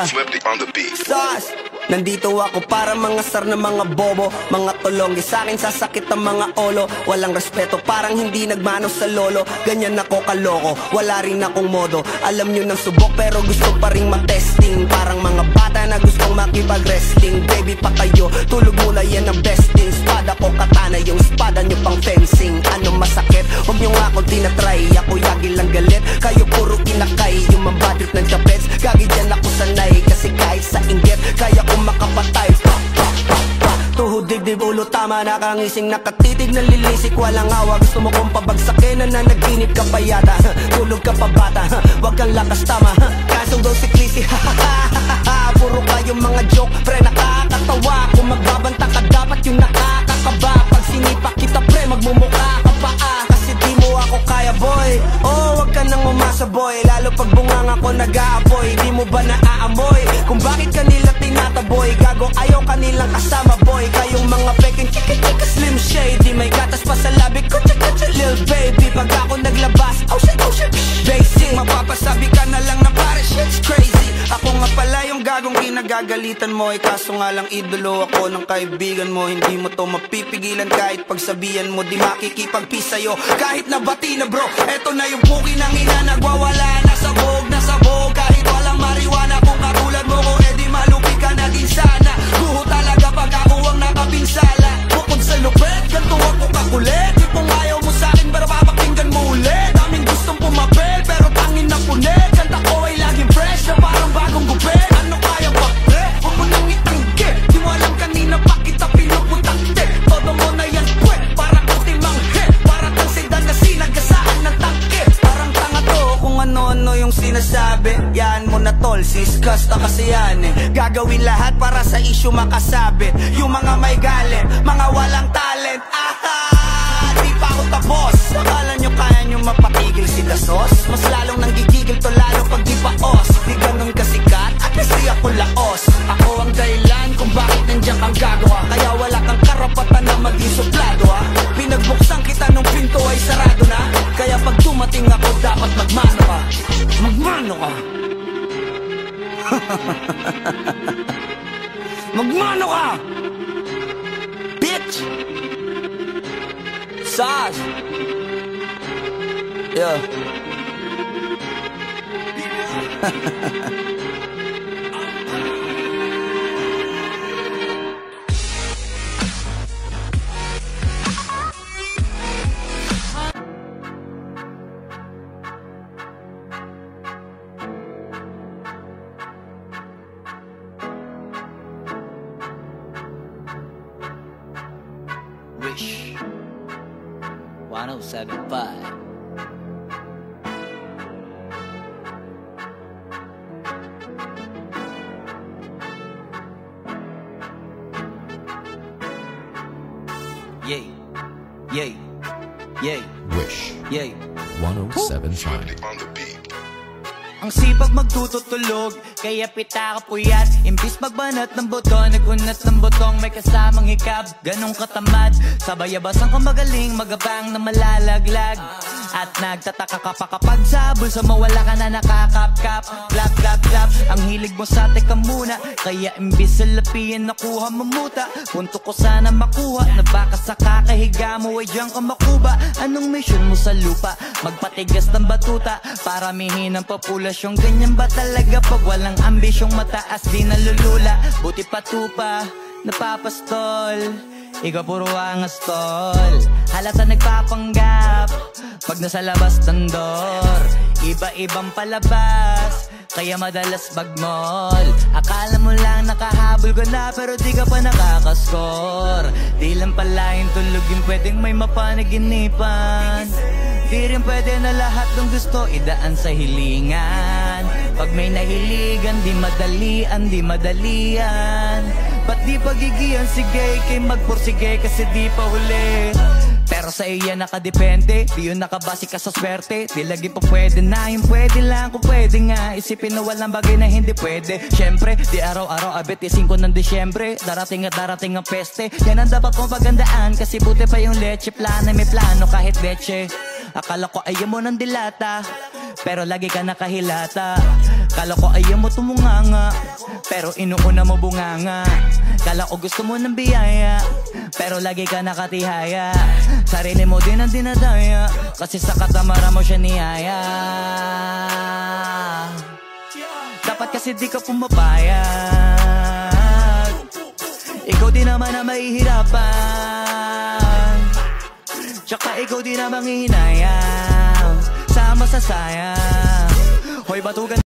Swifty on the beat. Sus! Nandito ako para mga sar na mga bobo, mga tulonggi sa akin sasakit ang mga olo. Walang respeto, parang hindi nagmano sa lolo. Ganyan ako kaloko, wala rin akong modo. Alam nyo ng subok pero gusto pa rin matesting. Parang mga bata na gustong makipag-wrestling. Baby pa kayo, tulog muna yan ang besting. Spada ko katana, yung spada nyo pang fencing. Ano masakit? Huwag nyo nga ako tinatry. Ako yagi lang galit, kayo puro inakay. Yung mabadrip ng chapets, gagi dyan ako sanay. Kasi kahit sa inggit, kaya ko makapatay. Tuhod, dibdib, ulo, tama, nakangising, nakatitig, nalilisik, walang awa. Gusto mo kong pabagsakin, nananaginip ka pa yata. Tulog ka pa bata, wag kang lakas tama. Kasong daw si Clissy, puro kayong mga joke, pre, nakakatawa. Kung magbabanta ka, dapat yung nakakakaba. Pag sinipa kita, pre, magmumukha ka pa kasi di mo ako kaya, boy. Oh, wag ka nang umasa, boy. Lalo pag bungang ako nag-aapoy. Di mo ba naaamoy kung bakit kanila tinataboy? Gago, ayaw kanilang kasama, boy. Kayong mga peking chika-chika slim shady. May gatas pa sa labi ko, chika-chika lil baby. Pag ako naglabas, oh shit, basic. Mapapasabi ka na lang na pare, shit's crazy. Ako nga pala yung gagong kinagagalitan mo. Kaso nga lang idolo ako ng kaibigan mo. Hindi mo to mapipigilan kahit pagsabihan mo. Di makikipag-peace sa'yo kahit nabati na bro. Eto na yung puki ng ina, nagwawala na sabog. Kahit walang mariwana, kung katulad mo ko, edi malupi ka na din sana. Guho talaga pag ako ang nakapinsala. Bukod sa lupet, ganto ako kakulit. Tipong ayaw mo sa'kin pero papakinggan mo ulit. Daming gustong pumapel pero tangin na punit. Kanta ko ay laging fresh na parang bagong gupit. Ano kaya ba, pre? Huwag mo nang itingge. Di mo alam kanina pa kita pinuputante. Todo mo na yan, pwe, parang kutimang head. Parang kang sedan na sinagasaan ng tangke. Parang tanga to kung ano-ano yung sinasabi. Yan mo na tol, siskas na kasi yan eh. Gagawin lahat para sa issue makasabit. Yung mga may galit, mga walang talent. Di pa ako tapos. Akala nyo kaya nyo mapatigil si Dasos? Mas lalong nanggigigil to lalo pag di paos. Di ganun kasikat at kasi ako laos. Ako ang dahilan kung bakit nandiyan kang gagawa. Kaya wala kang karapatan na maging suplado ha. Pinagbuksan kita nung pinto ay sarado na. Kaya pag dumating ako dapat magmano ka. Magmano ka. Magmano ka, bitch. Sas. Yeah. Wish 1075. Yay, yay, yay. Wish yay 1075. On the beat. Ang sipag magtututulog, kaya pita ka puyat. Imbis magbanat ng buto, nagunat ng butong may kasamang hikab. Ganong katamad, sa bayabasan ka magaling, magabang na malalaglag. At nagtataka ka pa kapag sa bulsa mo wala ka na nakakap-kap. Clap, clap, clap, ang hilig mo sa teka muna. Kaya imbis sa lapian nakuha mo muta. Punto ko sana makuha, na baka sa kakahiga mo ay diyan ka makuba. Anong mission mo sa lupa? Magpatigas ng batuta, paramihin ang populasyon. Ganyan ba talaga pag walang ambisyong mataas di nalulula? Buti patupa, napapastol, ikaw puro angas tol. Halata nagpapanggap pag nasa labas ng door. Iba-ibang palabas, kaya madalas magmall. Akala mo lang nakahabol ka na, pero di ka pa nakakaskor. Di lang pala yung tulog yung pwedeng may mapanaginipan. Di rin pwede na lahat ng gusto idaan sa hilingan. Pag may nahiligan, di madalian, di madalian. Ba't di pagigiyan, sige, kay magpursige kasi di pa huli. Pero sa iya nakadepende, di yun nakabase ka sa swerte. Di lagi pa pwede na yung pwede lang kung pwede nga. Isipin na walang bagay na hindi pwede. Syempre, di araw-araw abit 5 ng Disyembre. Darating at darating ang peste. Yan ang dapat mong pagandaan, kasi buti pa yung leche plana. May plano kahit leche. Akala ko ayaw mo ng dilata, pero lagi ka nakahilata. Kala ko ayaw mo tumunganga, pero inuuna mo bunganga. Kala ko gusto mo ng biyaya, pero lagi ka nakatihaya. Sarili mo din ang dinadaya, kasi sa katamaran mo siya niyaya. Dapat kasi di ka pumapayag, ikaw din naman na mahihirapan. Tsaka ikaw din na manghihinayang sa masasayang. Hoy batugan